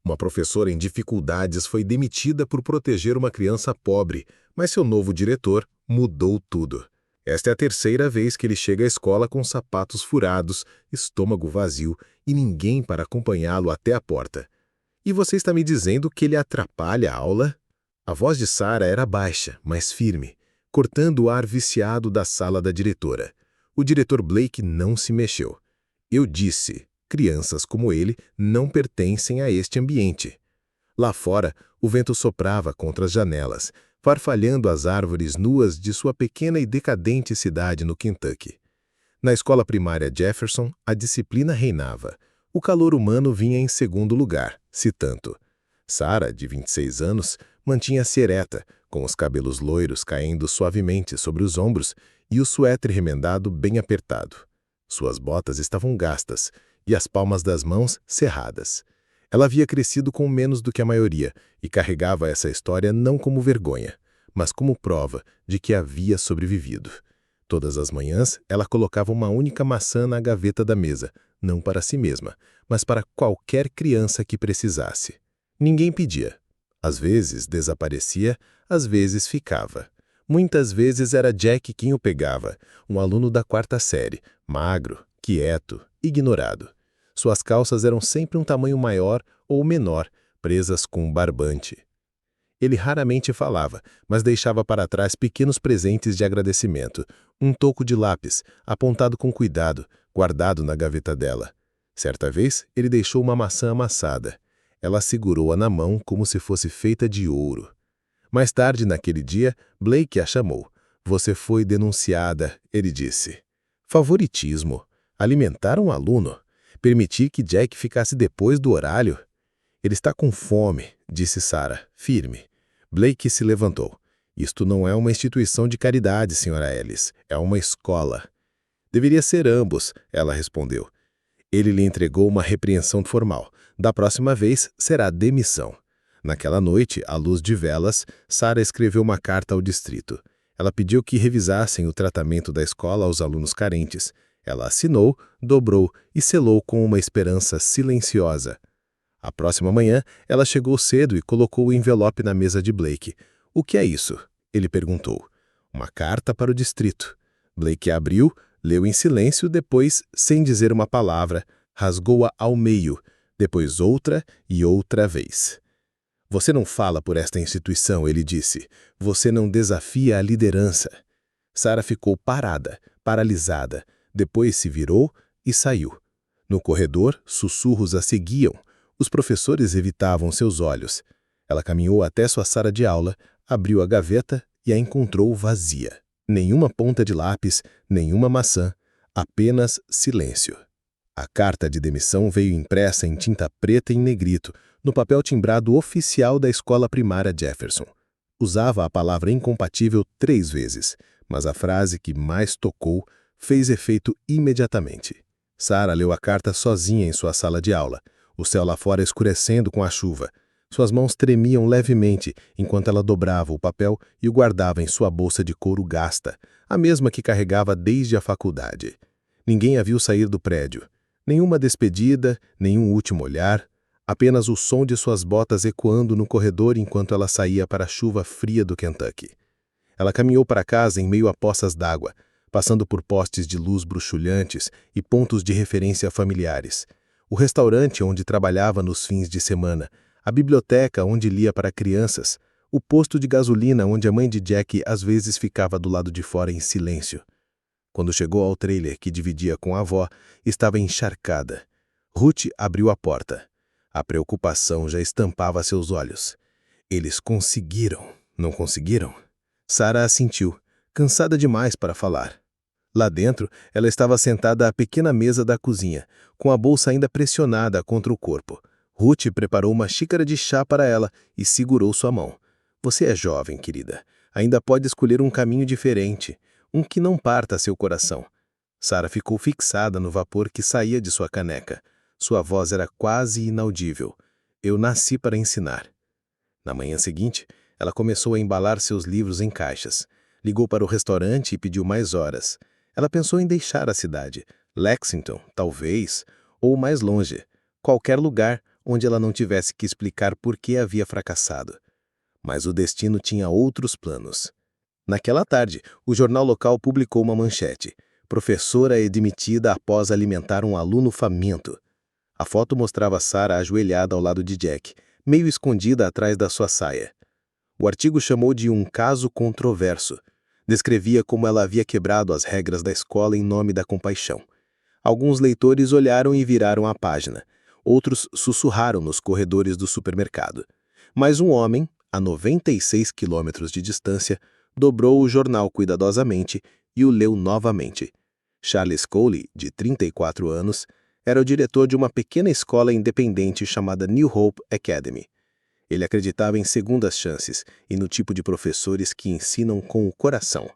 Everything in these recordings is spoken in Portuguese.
Uma professora em dificuldades foi demitida por proteger uma criança pobre, mas seu novo diretor mudou tudo. Esta é a terceira vez que ele chega à escola com sapatos furados, estômago vazio e ninguém para acompanhá-lo até a porta. E você está me dizendo que ele atrapalha a aula? A voz de Sarah era baixa, mas firme, cortando o ar viciado da sala da diretora. O diretor Blake não se mexeu. Eu disse, crianças como ele não pertencem a este ambiente. Lá fora, o vento soprava contra as janelas, farfalhando as árvores nuas de sua pequena e decadente cidade no Kentucky. Na escola primária Jefferson, a disciplina reinava. O calor humano vinha em segundo lugar, se tanto. Sarah, de 26 anos, mantinha-se ereta, com os cabelos loiros caindo suavemente sobre os ombros e o suéter remendado bem apertado. Suas botas estavam gastas e as palmas das mãos cerradas. Ela havia crescido com menos do que a maioria e carregava essa história não como vergonha, mas como prova de que havia sobrevivido. Todas as manhãs, ela colocava uma única maçã na gaveta da mesa, não para si mesma, mas para qualquer criança que precisasse. Ninguém pedia. Às vezes desaparecia, às vezes ficava. Muitas vezes era Jack quem o pegava, um aluno da 4ª série, magro, quieto, ignorado. Suas calças eram sempre um tamanho maior ou menor, presas com um barbante. Ele raramente falava, mas deixava para trás pequenos presentes de agradecimento, um toco de lápis, apontado com cuidado, guardado na gaveta dela. Certa vez, ele deixou uma maçã amassada. Ela segurou-a na mão como se fosse feita de ouro. Mais tarde naquele dia, Blake a chamou. Você foi denunciada, ele disse. Favoritismo. Alimentar um aluno. Permitir que Jack ficasse depois do horário. Ele está com fome, disse Sarah, firme. Blake se levantou. Isto não é uma instituição de caridade, Sra. Ellis. É uma escola. Deveria ser ambos, ela respondeu. Ele lhe entregou uma repreensão formal. Da próxima vez, será demissão. Naquela noite, à luz de velas, Sarah escreveu uma carta ao distrito. Ela pediu que revisassem o tratamento da escola aos alunos carentes. Ela assinou, dobrou e selou com uma esperança silenciosa. A próxima manhã, ela chegou cedo e colocou o envelope na mesa de Blake. O que é isso? Ele perguntou. Uma carta para o distrito. Blake a abriu, leu em silêncio, depois, sem dizer uma palavra, rasgou-a ao meio, depois outra e outra vez. Você não fala por esta instituição, ele disse. Você não desafia a liderança. Sarah ficou parada, paralisada. Depois se virou e saiu. No corredor, sussurros a seguiam. Os professores evitavam seus olhos. Ela caminhou até sua sala de aula, abriu a gaveta e a encontrou vazia. Nenhuma ponta de lápis, nenhuma maçã, apenas silêncio. A carta de demissão veio impressa em tinta preta em negrito, no papel timbrado oficial da escola primária Jefferson. Usava a palavra incompatível 3 vezes, mas a frase que mais tocou fez efeito imediatamente. Sarah leu a carta sozinha em sua sala de aula, o céu lá fora escurecendo com a chuva. Suas mãos tremiam levemente enquanto ela dobrava o papel e o guardava em sua bolsa de couro gasta, a mesma que carregava desde a faculdade. Ninguém a viu sair do prédio. Nenhuma despedida, nenhum último olhar, apenas o som de suas botas ecoando no corredor enquanto ela saía para a chuva fria do Kentucky. Ela caminhou para casa em meio a poças d'água, passando por postes de luz bruxulantes e pontos de referência familiares. O restaurante onde trabalhava nos fins de semana, a biblioteca onde lia para crianças, o posto de gasolina onde a mãe de Jack às vezes ficava do lado de fora em silêncio. Quando chegou ao trailer que dividia com a avó, estava encharcada. Ruth abriu a porta. A preocupação já estampava seus olhos. Eles conseguiram, não conseguiram? Sarah assentiu, cansada demais para falar. Lá dentro, ela estava sentada à pequena mesa da cozinha, com a bolsa ainda pressionada contra o corpo. Ruth preparou uma xícara de chá para ela e segurou sua mão. Você é jovem, querida. Ainda pode escolher um caminho diferente, um que não parta seu coração. Sarah ficou fixada no vapor que saía de sua caneca. Sua voz era quase inaudível. Eu nasci para ensinar. Na manhã seguinte, ela começou a embalar seus livros em caixas. Ligou para o restaurante e pediu mais horas. Ela pensou em deixar a cidade. Lexington, talvez, ou mais longe. Qualquer lugar onde ela não tivesse que explicar por que havia fracassado. Mas o destino tinha outros planos. Naquela tarde, o jornal local publicou uma manchete: professora é demitida após alimentar um aluno faminto. A foto mostrava Sarah ajoelhada ao lado de Jack, meio escondida atrás da sua saia. O artigo chamou de um caso controverso. Descrevia como ela havia quebrado as regras da escola em nome da compaixão. Alguns leitores olharam e viraram a página. Outros sussurraram nos corredores do supermercado. Mas um homem, a 96 quilômetros de distância, dobrou o jornal cuidadosamente e o leu novamente. Charles Coley, de 34 anos, era o diretor de uma pequena escola independente chamada New Hope Academy. Ele acreditava em segundas chances e no tipo de professores que ensinam com o coração.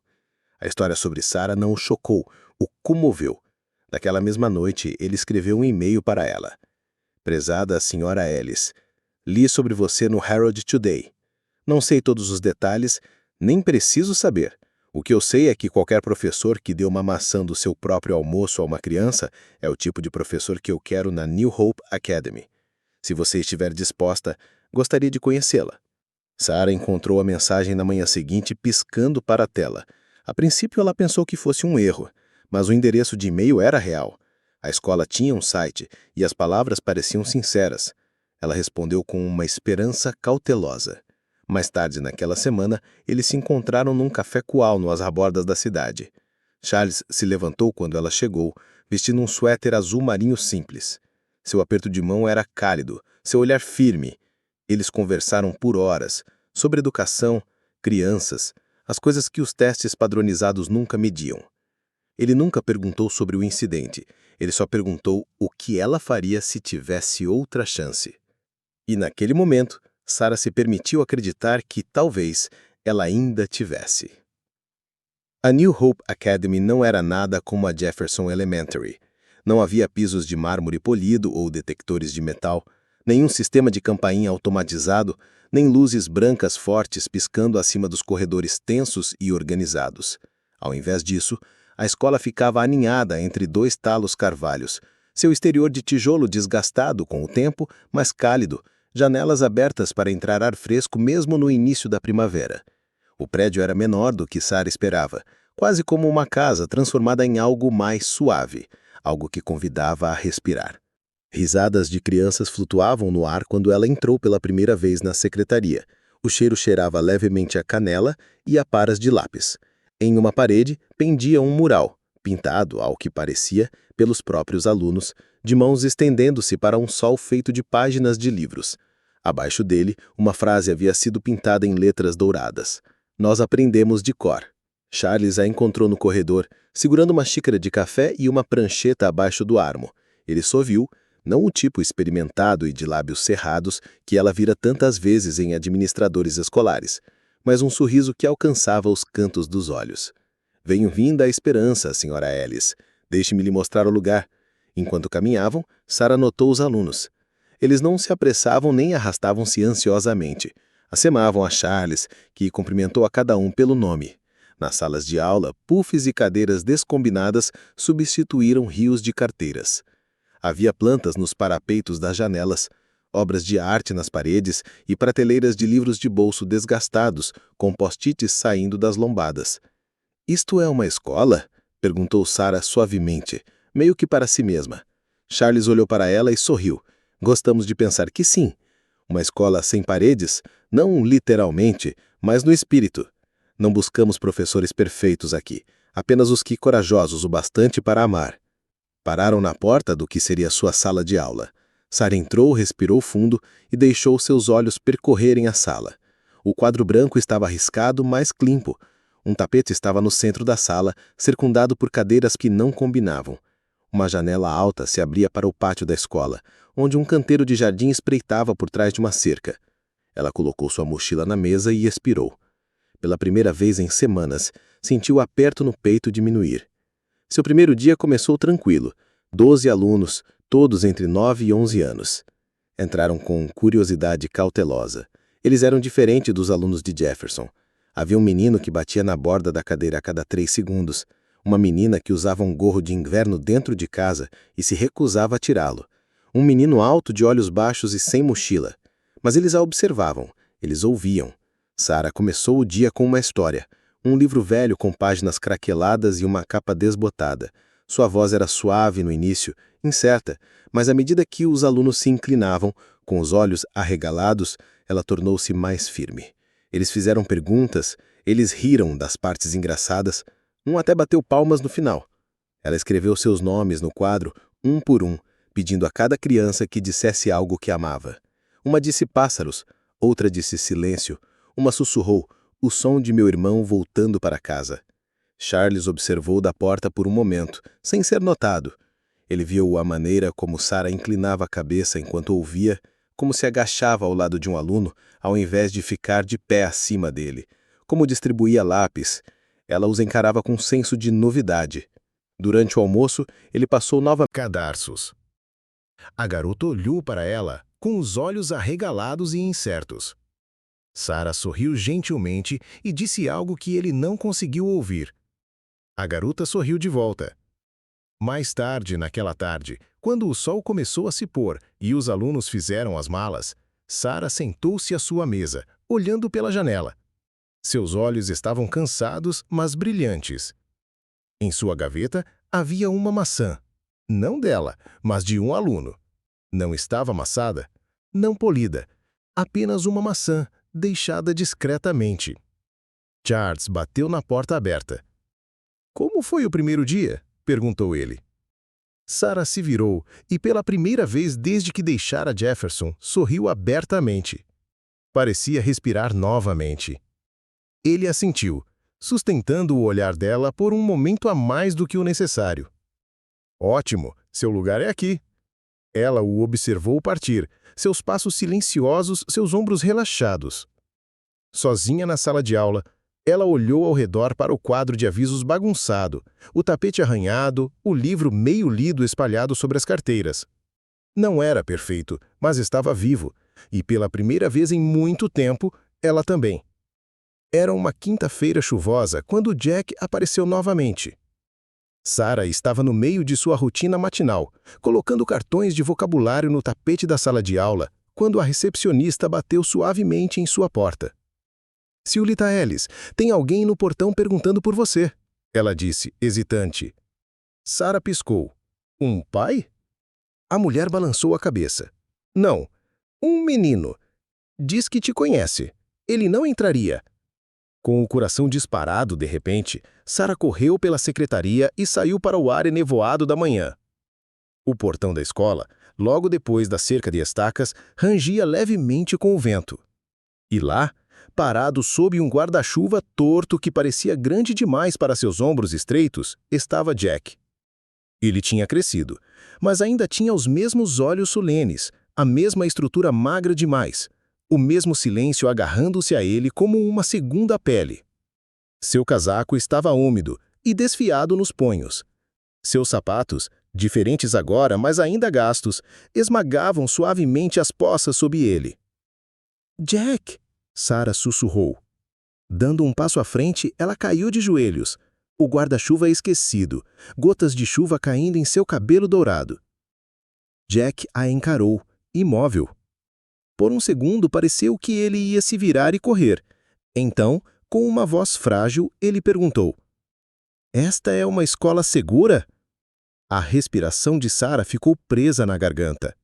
A história sobre Sarah não o chocou, o comoveu. Naquela mesma noite, ele escreveu um e-mail para ela. Prezada Sra. Ellis, li sobre você no Herald Today. Não sei todos os detalhes, nem preciso saber. O que eu sei é que qualquer professor que dê uma maçã do seu próprio almoço a uma criança é o tipo de professor que eu quero na New Hope Academy. Se você estiver disposta, gostaria de conhecê-la. Sarah encontrou a mensagem na manhã seguinte piscando para a tela. A princípio ela pensou que fosse um erro, mas o endereço de e-mail era real. A escola tinha um site e as palavras pareciam sinceras. Ela respondeu com uma esperança cautelosa. Mais tarde naquela semana, eles se encontraram num café coal às arbordas da cidade. Charles se levantou quando ela chegou, vestindo um suéter azul marinho simples. Seu aperto de mão era cálido, seu olhar firme. Eles conversaram por horas, sobre educação, crianças, as coisas que os testes padronizados nunca mediam. Ele nunca perguntou sobre o incidente, ele só perguntou o que ela faria se tivesse outra chance. E naquele momento, Sarah se permitiu acreditar que, talvez, ela ainda tivesse. A New Hope Academy não era nada como a Jefferson Elementary. Não havia pisos de mármore polido ou detectores de metal, nenhum sistema de campainha automatizado, nem luzes brancas fortes piscando acima dos corredores tensos e organizados. Ao invés disso, a escola ficava aninhada entre dois talos carvalhos, seu exterior de tijolo desgastado com o tempo, mas cálido, janelas abertas para entrar ar fresco mesmo no início da primavera. O prédio era menor do que Sarah esperava, quase como uma casa transformada em algo mais suave, algo que convidava a respirar. Risadas de crianças flutuavam no ar quando ela entrou pela primeira vez na secretaria. O cheiro cheirava levemente a canela e a paras de lápis. Em uma parede pendia um mural, pintado, ao que parecia, pelos próprios alunos, de mãos estendendo-se para um sol feito de páginas de livros. Abaixo dele, uma frase havia sido pintada em letras douradas. Nós aprendemos de cor. Charles a encontrou no corredor, segurando uma xícara de café e uma prancheta abaixo do armo. Ele sorriu, não o tipo experimentado e de lábios cerrados que ela vira tantas vezes em administradores escolares, mas um sorriso que alcançava os cantos dos olhos. Venho vindo à esperança, Sra. Ellis. Deixe-me lhe mostrar o lugar. Enquanto caminhavam, Sarah notou os alunos. Eles não se apressavam nem arrastavam-se ansiosamente. Acemavam a Charles, que cumprimentou a cada um pelo nome. Nas salas de aula, puffs e cadeiras descombinadas substituíram rios de carteiras. Havia plantas nos parapeitos das janelas, obras de arte nas paredes e prateleiras de livros de bolso desgastados, com post-its saindo das lombadas. Isto é uma escola? Perguntou Sarah suavemente, meio que para si mesma. Charles olhou para ela e sorriu. Gostamos de pensar que sim. Uma escola sem paredes, não literalmente, mas no espírito. Não buscamos professores perfeitos aqui, apenas os que corajosos o bastante para amar. Pararam na porta do que seria sua sala de aula. Sarah entrou, respirou fundo e deixou seus olhos percorrerem a sala. O quadro branco estava arriscado, mas limpo. Um tapete estava no centro da sala, circundado por cadeiras que não combinavam. Uma janela alta se abria para o pátio da escola, onde um canteiro de jardim espreitava por trás de uma cerca. Ela colocou sua mochila na mesa e expirou. Pela primeira vez em semanas, sentiu o aperto no peito diminuir. Seu primeiro dia começou tranquilo. 12 alunos, todos entre 9 e 11 anos. Entraram com curiosidade cautelosa. Eles eram diferentes dos alunos de Jefferson. Havia um menino que batia na borda da cadeira a cada 3 segundos, uma menina que usava um gorro de inverno dentro de casa e se recusava a tirá-lo, Um menino alto de olhos baixos e sem mochila. Mas eles a observavam, eles ouviam. Sarah começou o dia com uma história. Um livro velho com páginas craqueladas e uma capa desbotada. Sua voz era suave no início, incerta, mas à medida que os alunos se inclinavam, com os olhos arregalados, ela tornou-se mais firme. Eles fizeram perguntas, eles riram das partes engraçadas, um até bateu palmas no final. Ela escreveu seus nomes no quadro, um por um, pedindo a cada criança que dissesse algo que amava. Uma disse pássaros, outra disse silêncio, uma sussurrou, o som de meu irmão voltando para casa. Charles observou da porta por um momento, sem ser notado. Ele viu a maneira como Sarah inclinava a cabeça enquanto ouvia, como se agachava ao lado de um aluno, ao invés de ficar de pé acima dele, como distribuía lápis. Ela os encarava com um senso de novidade. Durante o almoço, ele passou novamente Cadarços. A garota olhou para ela, com os olhos arregalados e incertos. Sarah sorriu gentilmente e disse algo que ele não conseguiu ouvir. A garota sorriu de volta. Mais tarde, naquela tarde, quando o sol começou a se pôr e os alunos fizeram as malas, Sarah sentou-se à sua mesa, olhando pela janela. Seus olhos estavam cansados, mas brilhantes. Em sua gaveta havia uma maçã. Não dela, mas de um aluno. Não estava amassada, não polida. Apenas uma maçã, deixada discretamente. Charles bateu na porta aberta. Como foi o primeiro dia? Perguntou ele. Sarah se virou e, pela primeira vez desde que deixara Jefferson, sorriu abertamente. Parecia respirar novamente. Ele assentiu, sustentando o olhar dela por um momento a mais do que o necessário. Ótimo, seu lugar é aqui. Ela o observou partir, seus passos silenciosos, seus ombros relaxados. Sozinha na sala de aula, ela olhou ao redor para o quadro de avisos bagunçado, o tapete arranhado, o livro meio lido espalhado sobre as carteiras. Não era perfeito, mas estava vivo, e pela primeira vez em muito tempo, ela também. Era uma quinta-feira chuvosa quando Jack apareceu novamente. Sarah estava no meio de sua rotina matinal, colocando cartões de vocabulário no tapete da sala de aula, quando a recepcionista bateu suavemente em sua porta. Ciolita Ellis, tem alguém no portão perguntando por você, ela disse, hesitante. Sarah piscou. Um pai? A mulher balançou a cabeça. Não, um menino. Diz que te conhece. Ele não entraria. Com o coração disparado de repente, Sarah correu pela secretaria e saiu para o ar enevoado da manhã. O portão da escola, logo depois da cerca de estacas, rangia levemente com o vento. E lá, parado sob um guarda-chuva torto que parecia grande demais para seus ombros estreitos, estava Jack. Ele tinha crescido, mas ainda tinha os mesmos olhos solenes, a mesma estrutura magra demais, o mesmo silêncio agarrando-se a ele como uma segunda pele. Seu casaco estava úmido e desfiado nos punhos. Seus sapatos, diferentes agora, mas ainda gastos, esmagavam suavemente as poças sob ele. Jack! Sarah sussurrou. Dando um passo à frente, ela caiu de joelhos. O guarda-chuva esquecido, gotas de chuva caindo em seu cabelo dourado. Jack a encarou, imóvel. Por um segundo pareceu que ele ia se virar e correr. Então, com uma voz frágil, ele perguntou: Esta é uma escola segura? A respiração de Sarah ficou presa na garganta.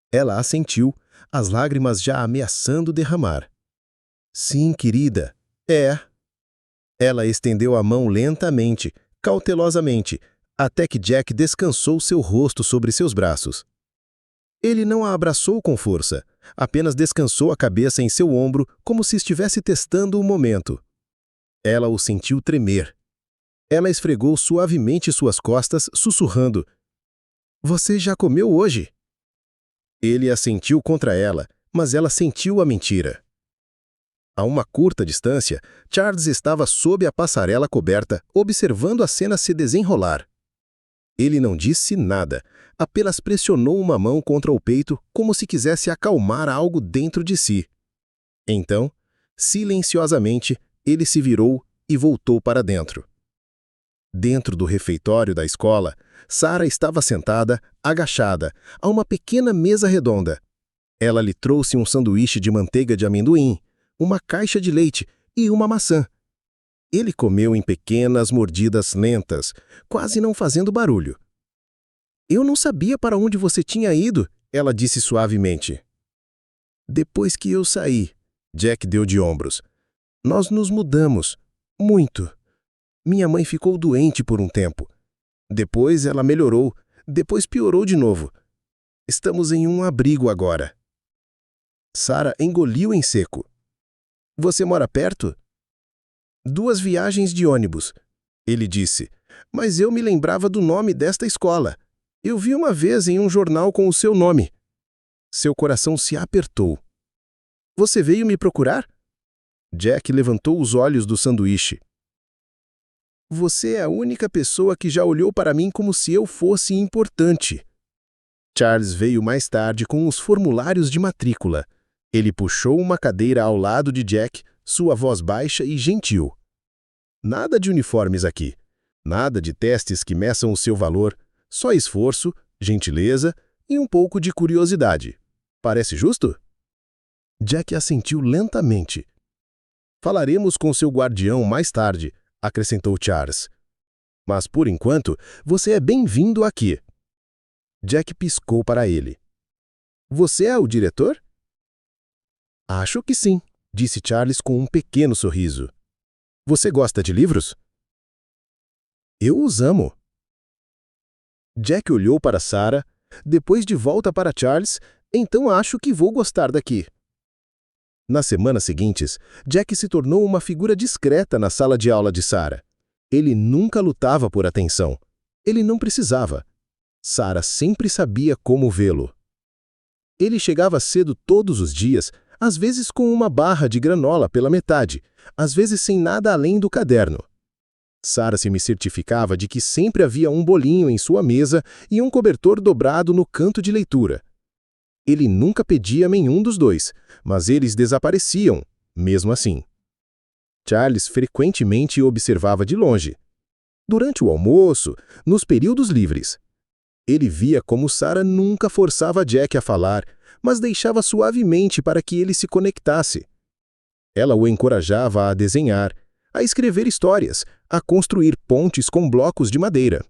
Ela assentiu, as lágrimas já ameaçando derramar. Sim, querida, é. Ela estendeu a mão lentamente, cautelosamente, até que Jack descansou seu rosto sobre seus braços. Ele não a abraçou com força, apenas descansou a cabeça em seu ombro como se estivesse testando o momento. Ela o sentiu tremer. Ela esfregou suavemente suas costas, sussurrando: Você já comeu hoje? Ele assentiu contra ela, mas ela sentiu a mentira. A uma curta distância, Charles estava sob a passarela coberta, observando a cena se desenrolar. Ele não disse nada, apenas pressionou uma mão contra o peito como se quisesse acalmar algo dentro de si. Então, silenciosamente, ele se virou e voltou para dentro. Dentro do refeitório da escola, Sara estava sentada, agachada, a uma pequena mesa redonda. Ela lhe trouxe um sanduíche de manteiga de amendoim, uma caixa de leite e uma maçã. Ele comeu em pequenas mordidas lentas, quase não fazendo barulho. "Eu não sabia para onde você tinha ido", ela disse suavemente. "Depois que eu saí", Jack deu de ombros. "Nós nos mudamos. Muito. Minha mãe ficou doente por um tempo. Depois ela melhorou, depois piorou de novo. Estamos em um abrigo agora." Sara engoliu em seco. "Você mora perto?" "2 viagens de ônibus", ele disse. "Mas eu me lembrava do nome desta escola. Eu vi uma vez em um jornal com o seu nome." Seu coração se apertou. "Você veio me procurar?" Jack levantou os olhos do sanduíche. "Você é a única pessoa que já olhou para mim como se eu fosse importante." Charles veio mais tarde com os formulários de matrícula. Ele puxou uma cadeira ao lado de Jack, sua voz baixa e gentil. "Nada de uniformes aqui. Nada de testes que meçam o seu valor. Só esforço, gentileza e um pouco de curiosidade. Parece justo?" Jack assentiu lentamente. "Falaremos com seu guardião mais tarde", acrescentou Charles. "Mas, por enquanto, você é bem-vindo aqui." Jack piscou para ele. "Você é o diretor?" "Acho que sim", disse Charles com um pequeno sorriso. "Você gosta de livros?" "Eu os amo." Jack olhou para Sara, depois de volta para Charles. "Então acho que vou gostar daqui." Nas semanas seguintes, Jack se tornou uma figura discreta na sala de aula de Sara. Ele nunca lutava por atenção. Ele não precisava. Sara sempre sabia como vê-lo. Ele chegava cedo todos os dias, às vezes com uma barra de granola pela metade, às vezes sem nada além do caderno. Sara se me certificava de que sempre havia um bolinho em sua mesa e um cobertor dobrado no canto de leitura. Ele nunca pedia nenhum dos dois, mas eles desapareciam, mesmo assim. Charles frequentemente o observava de longe. Durante o almoço, nos períodos livres. Ele via como Sara nunca forçava Jack a falar, mas deixava suavemente para que ele se conectasse. Ela o encorajava a desenhar, a escrever histórias, a construir pontes com blocos de madeira.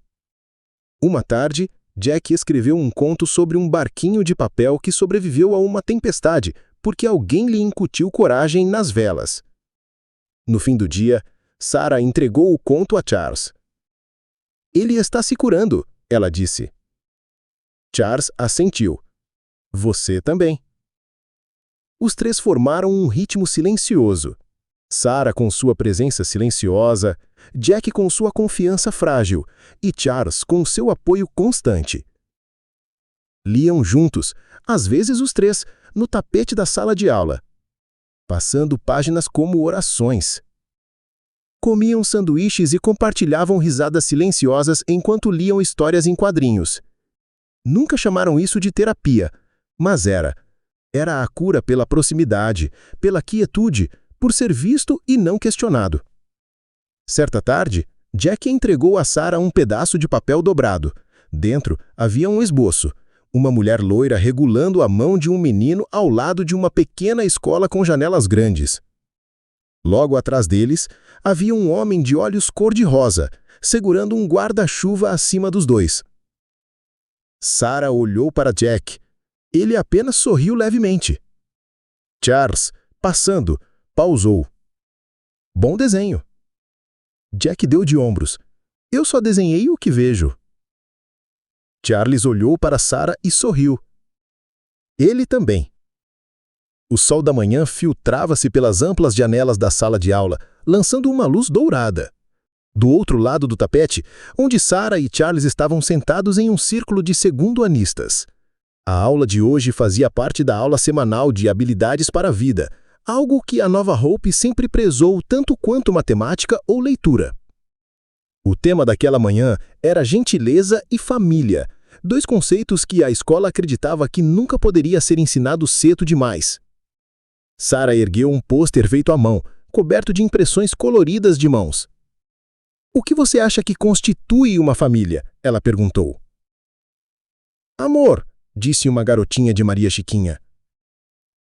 Uma tarde, Jack escreveu um conto sobre um barquinho de papel que sobreviveu a uma tempestade porque alguém lhe incutiu coragem nas velas. No fim do dia, Sara entregou o conto a Charles. "Ele está se curando", ela disse. Charles assentiu. "Você também." Os 3 formaram um ritmo silencioso. Sara com sua presença silenciosa, Jack com sua confiança frágil e Charles com seu apoio constante. Liam juntos, às vezes os 3, no tapete da sala de aula, passando páginas como orações. Comiam sanduíches e compartilhavam risadas silenciosas enquanto liam histórias em quadrinhos. Nunca chamaram isso de terapia, mas era. Era a cura pela proximidade, pela quietude, por ser visto e não questionado. Certa tarde, Jack entregou a Sara um pedaço de papel dobrado. Dentro havia um esboço. Uma mulher loira regulando a mão de um menino ao lado de uma pequena escola com janelas grandes. Logo atrás deles, havia um homem de olhos cor-de-rosa, segurando um guarda-chuva acima dos dois. Sara olhou para Jack. Ele apenas sorriu levemente. Charles, passando, pausou. "Bom desenho." Jack deu de ombros. "Eu só desenhei o que vejo." Charles olhou para Sara e sorriu. Ele também. O sol da manhã filtrava-se pelas amplas janelas da sala de aula, lançando uma luz dourada. Do outro lado do tapete, onde Sara e Charles estavam sentados em um círculo de segundo-anistas. A aula de hoje fazia parte da aula semanal de habilidades para a vida, algo que a Nova Hope sempre prezou tanto quanto matemática ou leitura. O tema daquela manhã era gentileza e família, 2 conceitos que a escola acreditava que nunca poderia ser ensinado cedo demais. Sara ergueu um pôster feito à mão, coberto de impressões coloridas de mãos. O que você acha que constitui uma família? Ela perguntou. Amor, disse uma garotinha de Maria Chiquinha.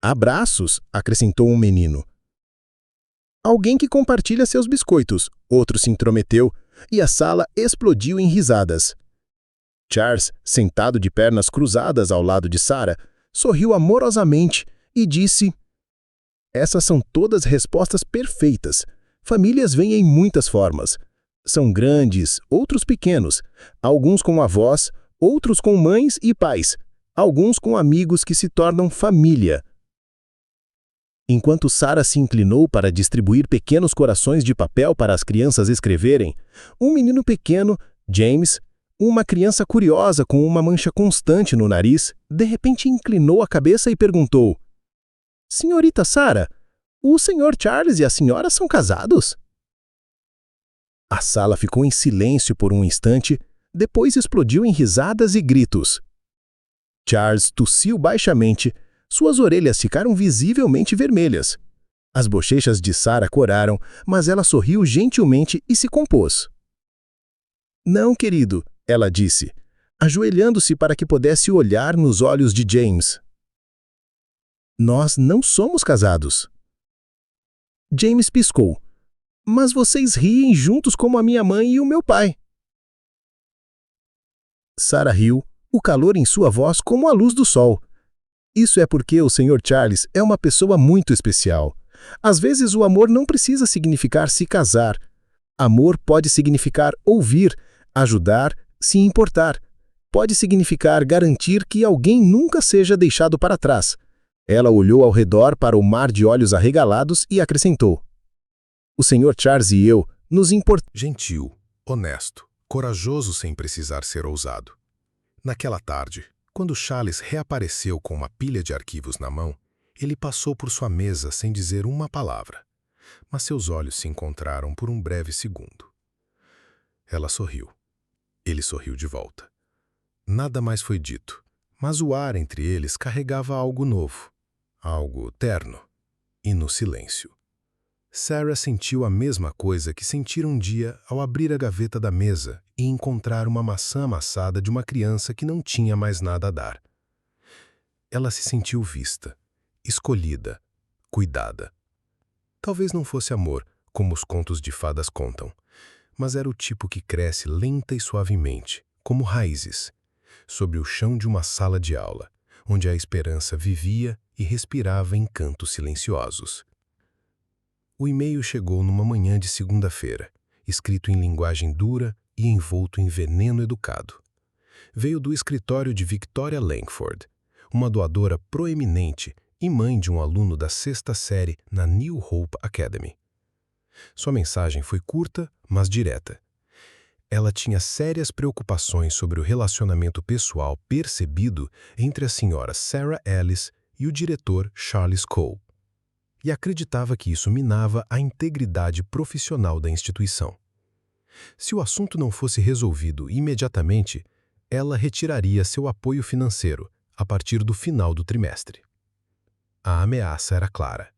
Abraços, acrescentou um menino. Alguém que compartilha seus biscoitos, outro se intrometeu, e a sala explodiu em risadas. Charles, sentado de pernas cruzadas ao lado de Sarah, sorriu amorosamente e disse: Essas são todas respostas perfeitas. Famílias vêm em muitas formas. São grandes, outros pequenos, alguns com avós, outros com mães e pais, alguns com amigos que se tornam família. Enquanto Sarah se inclinou para distribuir pequenos corações de papel para as crianças escreverem, um menino pequeno, James, uma criança curiosa com uma mancha constante no nariz, de repente inclinou a cabeça e perguntou: Senhorita Sarah, o Sr. Charles e a senhora são casados? A sala ficou em silêncio por um instante, depois explodiu em risadas e gritos. Charles tossiu baixamente, suas orelhas ficaram visivelmente vermelhas. As bochechas de Sarah coraram, mas ela sorriu gentilmente e se compôs. Não, querido, ela disse, ajoelhando-se para que pudesse olhar nos olhos de James. Nós não somos casados. James piscou. Mas vocês riem juntos como a minha mãe e o meu pai. Sarah riu, o calor em sua voz como a luz do sol. Isso é porque o Sr. Charles é uma pessoa muito especial. Às vezes o amor não precisa significar se casar. Amor pode significar ouvir, ajudar, se importar. Pode significar garantir que alguém nunca seja deixado para trás. Ela olhou ao redor para o mar de olhos arregalados e acrescentou: O Sr. Charles e eu nos importamos. Gentil, honesto, corajoso sem precisar ser ousado. Naquela tarde, quando Charles reapareceu com uma pilha de arquivos na mão, ele passou por sua mesa sem dizer uma palavra. Mas seus olhos se encontraram por um breve segundo. Ela sorriu. Ele sorriu de volta. Nada mais foi dito, mas o ar entre eles carregava algo novo, algo terno. E no silêncio, Sarah sentiu a mesma coisa que sentira um dia ao abrir a gaveta da mesa e encontrar uma maçã amassada de uma criança que não tinha mais nada a dar. Ela se sentiu vista, escolhida, cuidada. Talvez não fosse amor, como os contos de fadas contam, mas era o tipo que cresce lenta e suavemente, como raízes, sobre o chão de uma sala de aula, onde a esperança vivia e respirava em cantos silenciosos. O e-mail chegou numa manhã de segunda-feira, escrito em linguagem dura e envolto em veneno educado. Veio do escritório de Victoria Langford, uma doadora proeminente e mãe de um aluno da 6ª série na New Hope Academy. Sua mensagem foi curta, mas direta. Ela tinha sérias preocupações sobre o relacionamento pessoal percebido entre a senhora Sarah Ellis e o diretor Charles Cole, e acreditava que isso minava a integridade profissional da instituição. Se o assunto não fosse resolvido imediatamente, ela retiraria seu apoio financeiro a partir do final do trimestre. A ameaça era clara.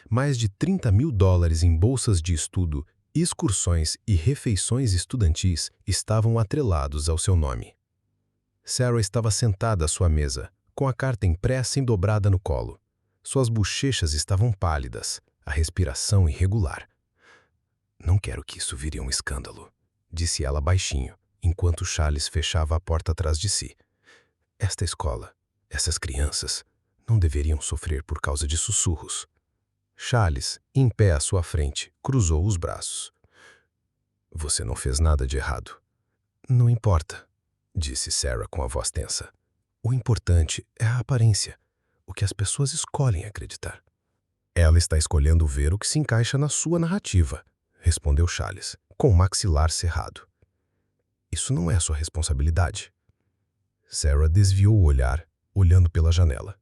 Mais de $30.000 em bolsas de estudo, excursões e refeições estudantis estavam atrelados ao seu nome. Sarah estava sentada à sua mesa, com a carta impressa e dobrada no colo. Suas bochechas estavam pálidas, a respiração irregular. Não quero que isso vire um escândalo, disse ela baixinho, enquanto Charles fechava a porta atrás de si. Esta escola, essas crianças, não deveriam sofrer por causa de sussurros. Charles, em pé à sua frente, cruzou os braços. Você não fez nada de errado. Não importa, disse Sarah com a voz tensa. O importante é a aparência, o que as pessoas escolhem acreditar. Ela está escolhendo ver o que se encaixa na sua narrativa, respondeu Charles, com o maxilar cerrado. Isso não é sua responsabilidade. Sarah desviou o olhar, olhando pela janela,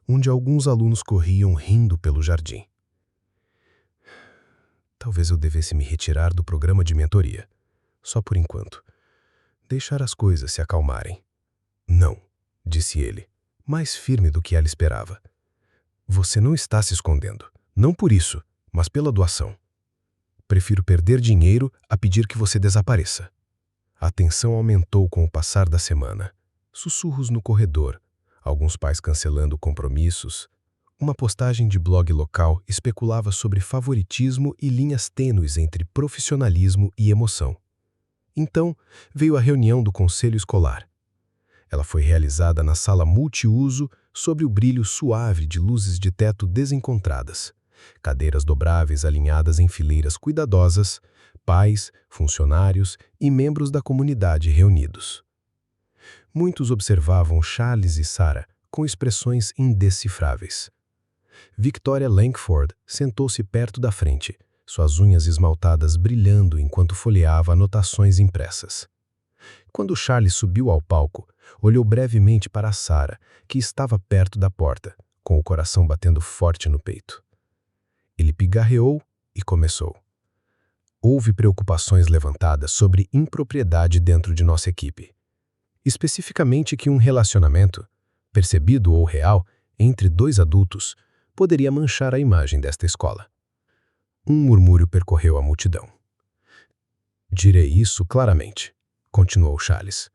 onde alguns alunos corriam rindo pelo jardim. Talvez eu devesse me retirar do programa de mentoria, só por enquanto. Deixar as coisas se acalmarem. Não, disse ele, mais firme do que ela esperava. Você não está se escondendo, não por isso, mas pela doação. Prefiro perder dinheiro a pedir que você desapareça. A tensão aumentou com o passar da semana. Sussurros no corredor, alguns pais cancelando compromissos. Uma postagem de blog local especulava sobre favoritismo e linhas tênues entre profissionalismo e emoção. Então, veio a reunião do conselho escolar. Ela foi realizada na sala multiuso sob o brilho suave de luzes de teto desencontradas. Cadeiras dobráveis alinhadas em fileiras cuidadosas, pais, funcionários e membros da comunidade reunidos. Muitos observavam Charles e Sarah com expressões indecifráveis. Victoria Langford sentou-se perto da frente, suas unhas esmaltadas brilhando enquanto folheava anotações impressas. Quando Charles subiu ao palco, olhou brevemente para Sarah, que estava perto da porta, com o coração batendo forte no peito. Ele pigarreou e começou. Houve preocupações levantadas sobre impropriedade dentro de nossa equipe. Especificamente que um relacionamento, percebido ou real, entre dois adultos, poderia manchar a imagem desta escola. Um murmúrio percorreu a multidão. Direi isso claramente, continuou Charles.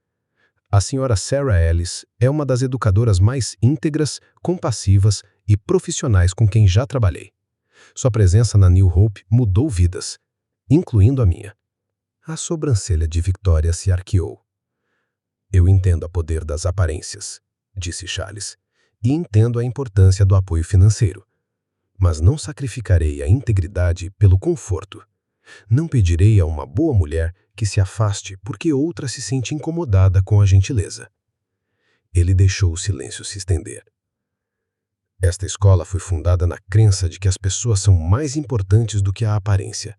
A senhora Sarah Ellis é uma das educadoras mais íntegras, compassivas e profissionais com quem já trabalhei. Sua presença na New Hope mudou vidas, incluindo a minha. A sobrancelha de Victoria se arqueou. Eu entendo o poder das aparências, disse Charles, e entendo a importância do apoio financeiro. Mas não sacrificarei a integridade pelo conforto. Não pedirei a uma boa mulher que se afaste porque outra se sente incomodada com a gentileza. Ele deixou o silêncio se estender. Esta escola foi fundada na crença de que as pessoas são mais importantes do que a aparência,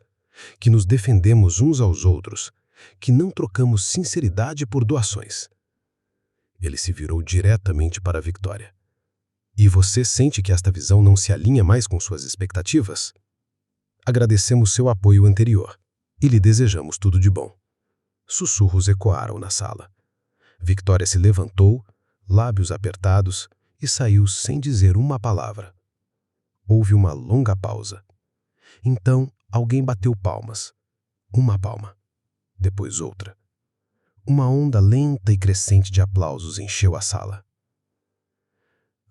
que nos defendemos uns aos outros, que não trocamos sinceridade por doações. Ele se virou diretamente para Victoria. E você sente que esta visão não se alinha mais com suas expectativas? Agradecemos seu apoio anterior e lhe desejamos tudo de bom. Sussurros ecoaram na sala. Victoria se levantou, lábios apertados, e saiu sem dizer uma palavra. Houve uma longa pausa. Então, alguém bateu palmas. Uma palma. Depois outra. Uma onda lenta e crescente de aplausos encheu a sala.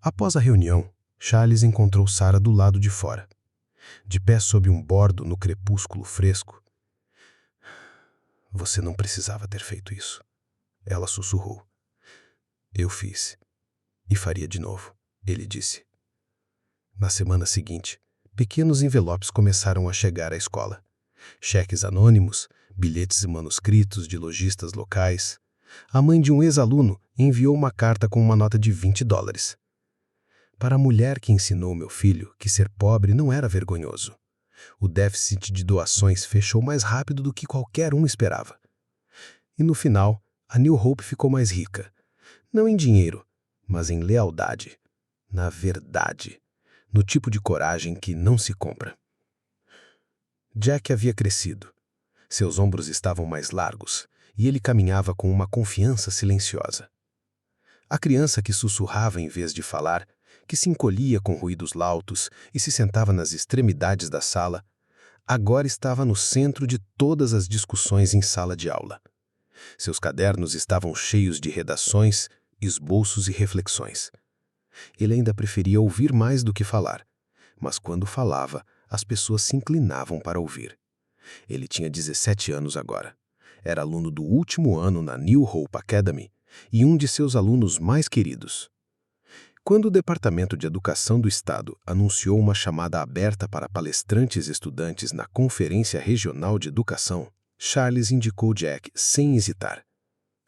Após a reunião, Charles encontrou Sarah do lado de fora, de pé sob um bordo no crepúsculo fresco. Você não precisava ter feito isso. Ela sussurrou. Eu fiz. E faria de novo, ele disse. Na semana seguinte, pequenos envelopes começaram a chegar à escola. Cheques anônimos, bilhetes e manuscritos de lojistas locais. A mãe de um ex-aluno enviou uma carta com uma nota de $20. Para a mulher que ensinou meu filho que ser pobre não era vergonhoso. O déficit de doações fechou mais rápido do que qualquer um esperava. E no final, a New Hope ficou mais rica. Não em dinheiro, mas em lealdade. Na verdade. No tipo de coragem que não se compra. Jack havia crescido. Seus ombros estavam mais largos e ele caminhava com uma confiança silenciosa. A criança que sussurrava em vez de falar, que se encolhia com ruídos lautos e se sentava nas extremidades da sala, agora estava no centro de todas as discussões em sala de aula. Seus cadernos estavam cheios de redações, esboços e reflexões. Ele ainda preferia ouvir mais do que falar, mas quando falava, as pessoas se inclinavam para ouvir. Ele tinha 17 anos agora. Era aluno do último ano na New Hope Academy e um de seus alunos mais queridos. Quando o Departamento de Educação do Estado anunciou uma chamada aberta para palestrantes estudantes na Conferência Regional de Educação, Charles indicou Jack sem hesitar.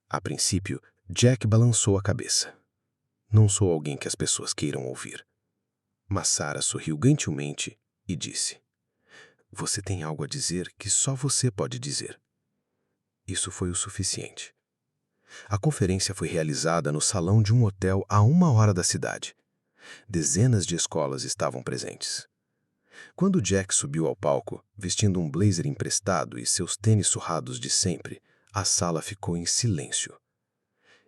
A princípio, Jack balançou a cabeça. Não sou alguém que as pessoas queiram ouvir. Mas Sarah sorriu gentilmente e disse: Você tem algo a dizer que só você pode dizer. Isso foi o suficiente. A conferência foi realizada no salão de um hotel a 1 hora da cidade. Dezenas de escolas estavam presentes. Quando Jack subiu ao palco, vestindo um blazer emprestado e seus tênis surrados de sempre, a sala ficou em silêncio.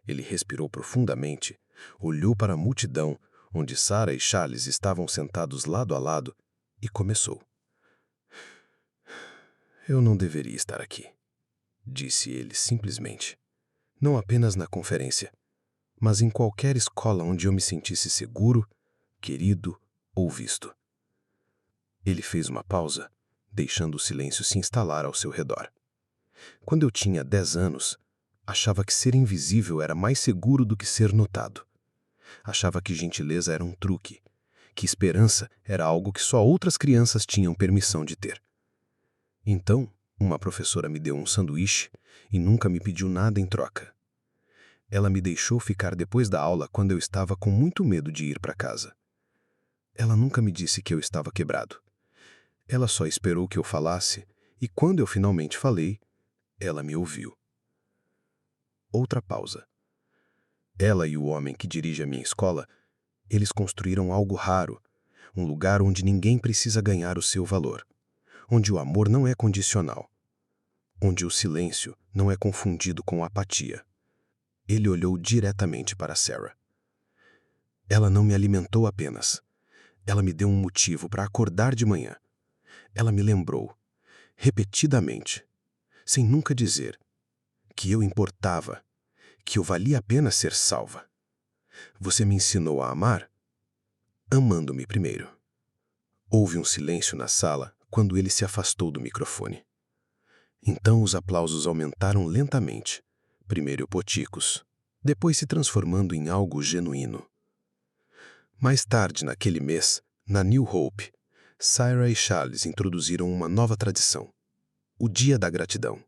Ele respirou profundamente, olhou para a multidão, onde Sarah e Charles estavam sentados lado a lado, e começou. Eu não deveria estar aqui, disse ele simplesmente. Não apenas na conferência, mas em qualquer escola onde eu me sentisse seguro, querido ou visto. Ele fez uma pausa, deixando o silêncio se instalar ao seu redor. Quando eu tinha 10 anos, achava que ser invisível era mais seguro do que ser notado. Achava que gentileza era um truque, que esperança era algo que só outras crianças tinham permissão de ter. Então, uma professora me deu um sanduíche e nunca me pediu nada em troca. Ela me deixou ficar depois da aula quando eu estava com muito medo de ir para casa. Ela nunca me disse que eu estava quebrado. Ela só esperou que eu falasse, e quando eu finalmente falei, ela me ouviu. Outra pausa. Ela e o homem que dirige a minha escola, eles construíram algo raro, um lugar onde ninguém precisa ganhar o seu valor, onde o amor não é condicional, onde o silêncio não é confundido com apatia. Ele olhou diretamente para Sarah. Ela não me alimentou apenas. Ela me deu um motivo para acordar de manhã. Ela me lembrou, repetidamente, sem nunca dizer, que eu importava, que eu valia a pena ser salva. Você me ensinou a amar? Amando-me primeiro. Houve um silêncio na sala quando ele se afastou do microfone. Então os aplausos aumentaram lentamente, primeiro poticos, depois se transformando em algo genuíno. Mais tarde naquele mês, na New Hope, Sarah e Charles introduziram uma nova tradição, o Dia da Gratidão.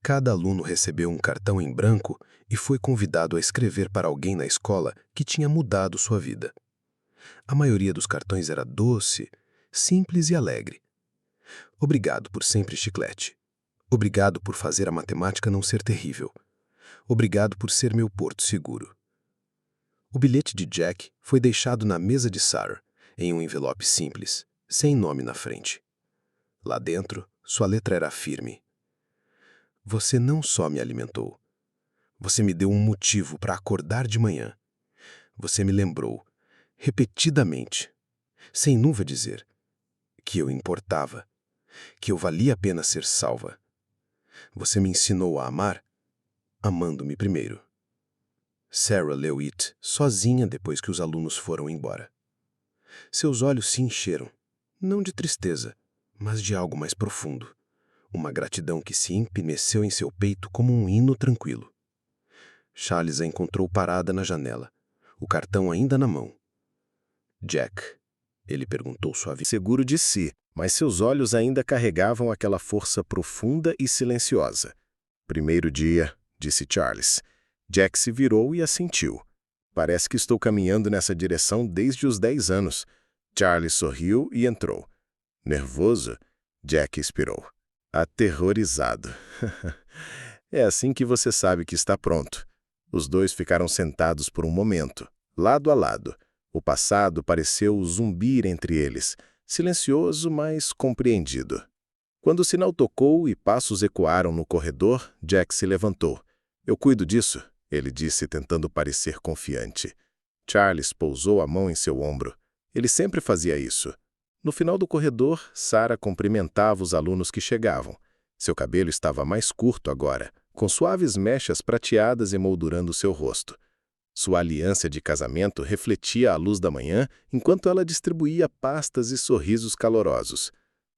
Cada aluno recebeu um cartão em branco e foi convidado a escrever para alguém na escola que tinha mudado sua vida. A maioria dos cartões era doce, simples e alegre. Obrigado por sempre chiclete. Obrigado por fazer a matemática não ser terrível. Obrigado por ser meu porto seguro. O bilhete de Jack foi deixado na mesa de Sarah, em um envelope simples, sem nome na frente. Lá dentro, sua letra era firme. Você não só me alimentou. Você me deu um motivo para acordar de manhã. Você me lembrou, repetidamente, sem nunca dizer, que eu importava, que eu valia a pena ser salva. Você me ensinou a amar, amando-me primeiro. Sarah leu It sozinha depois que os alunos foram embora. Seus olhos se encheram, não de tristeza, mas de algo mais profundo. Uma gratidão que se empineceu em seu peito como um hino tranquilo. Charles a encontrou parada na janela, o cartão ainda na mão. Jack, ele perguntou suavemente. Seguro de si, mas seus olhos ainda carregavam aquela força profunda e silenciosa. Primeiro dia, disse Charles. Jack se virou e assentiu. Parece que estou caminhando nessa direção desde os 10 anos. Charles sorriu e entrou. Nervoso, Jack expirou. Aterrorizado. É assim que você sabe que está pronto. Os dois ficaram sentados por um momento, lado a lado. O passado pareceu zumbir entre eles, silencioso, mas compreendido. Quando o sinal tocou e passos ecoaram no corredor, Jack se levantou. Eu cuido disso, ele disse, tentando parecer confiante. Charles pousou a mão em seu ombro. Ele sempre fazia isso. No final do corredor, Sarah cumprimentava os alunos que chegavam. Seu cabelo estava mais curto agora, com suaves mechas prateadas emoldurando seu rosto. Sua aliança de casamento refletia a luz da manhã enquanto ela distribuía pastas e sorrisos calorosos.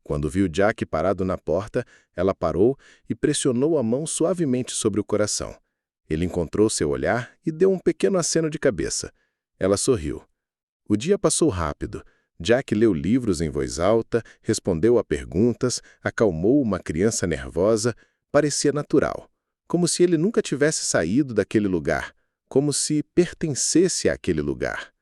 Quando viu Jack parado na porta, ela parou e pressionou a mão suavemente sobre o coração. Ele encontrou seu olhar e deu um pequeno aceno de cabeça. Ela sorriu. O dia passou rápido. Jack leu livros em voz alta, respondeu a perguntas, acalmou uma criança nervosa. Parecia natural, como se ele nunca tivesse saído daquele lugar, como se pertencesse àquele lugar.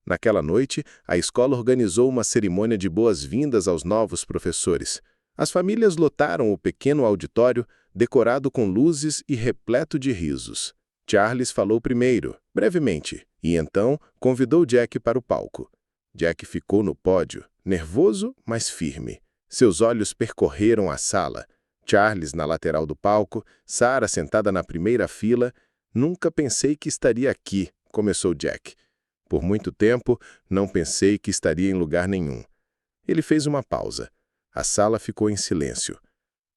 Naquela noite, a escola organizou uma cerimônia de boas-vindas aos novos professores. As famílias lotaram o pequeno auditório, decorado com luzes e repleto de risos. Charles falou primeiro, brevemente, e então convidou Jack para o palco. Jack ficou no pódio, nervoso, mas firme. Seus olhos percorreram a sala. Charles na lateral do palco, Sarah sentada na primeira fila. Nunca pensei que estaria aqui, começou Jack. Por muito tempo, não pensei que estaria em lugar nenhum. Ele fez uma pausa. A sala ficou em silêncio.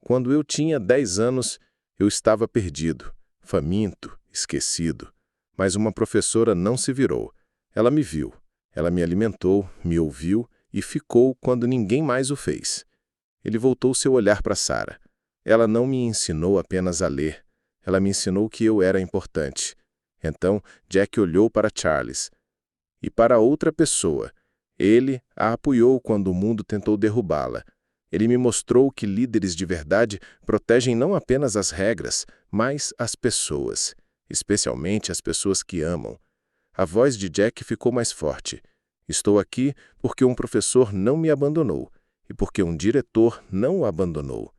Quando eu tinha 10 anos, eu estava perdido, faminto, esquecido. Mas uma professora não se virou. Ela me viu. Ela me alimentou, me ouviu e ficou quando ninguém mais o fez. Ele voltou seu olhar para Sarah. Ela não me ensinou apenas a ler. Ela me ensinou que eu era importante. Então, Jack olhou para Charles. E para outra pessoa. Ele a apoiou quando o mundo tentou derrubá-la. Ele me mostrou que líderes de verdade protegem não apenas as regras, mas as pessoas, especialmente as pessoas que amam. A voz de Jack ficou mais forte. Estou aqui porque um professor não me abandonou e porque um diretor não o abandonou.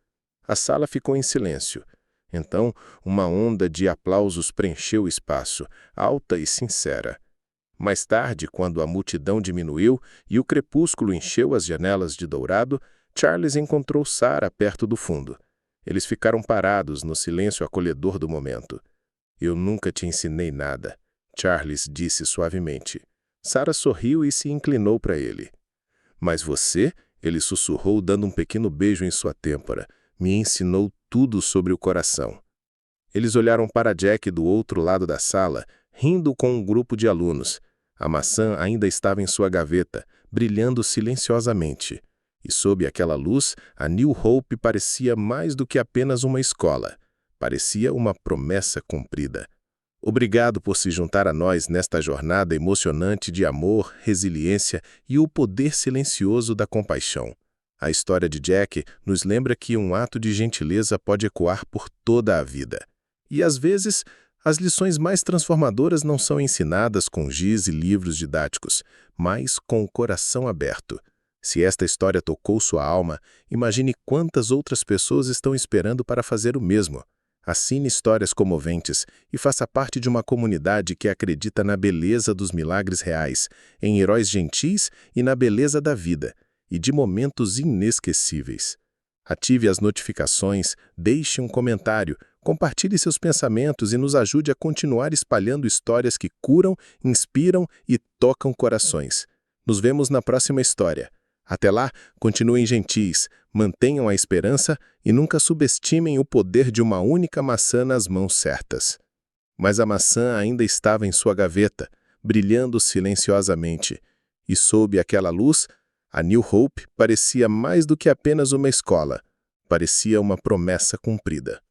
A sala ficou em silêncio. Então, uma onda de aplausos preencheu o espaço, alta e sincera. Mais tarde, quando a multidão diminuiu e o crepúsculo encheu as janelas de dourado, Charles encontrou Sarah perto do fundo. Eles ficaram parados no silêncio acolhedor do momento. Eu nunca te ensinei nada, Charles disse suavemente. Sarah sorriu e se inclinou para ele. Mas você, ele sussurrou dando um pequeno beijo em sua têmpora, me ensinou tudo sobre o coração. Eles olharam para Jack do outro lado da sala, rindo com um grupo de alunos. A maçã ainda estava em sua gaveta, brilhando silenciosamente. E sob aquela luz, a New Hope parecia mais do que apenas uma escola. Parecia uma promessa cumprida. Obrigado por se juntar a nós nesta jornada emocionante de amor, resiliência e o poder silencioso da compaixão. A história de Jack nos lembra que um ato de gentileza pode ecoar por toda a vida. E às vezes, as lições mais transformadoras não são ensinadas com giz e livros didáticos, mas com o coração aberto. Se esta história tocou sua alma, imagine quantas outras pessoas estão esperando para fazer o mesmo. Assine histórias comoventes e faça parte de uma comunidade que acredita na beleza dos milagres reais, em heróis gentis e na beleza da vida, e de momentos inesquecíveis. Ative as notificações, deixe um comentário, compartilhe seus pensamentos e nos ajude a continuar espalhando histórias que curam, inspiram e tocam corações. Nos vemos na próxima história. Até lá, continuem gentis, mantenham a esperança e nunca subestimem o poder de uma única maçã nas mãos certas. Mas a maçã ainda estava em sua gaveta, brilhando silenciosamente, e sob aquela luz, a New Hope parecia mais do que apenas uma escola, parecia uma promessa cumprida.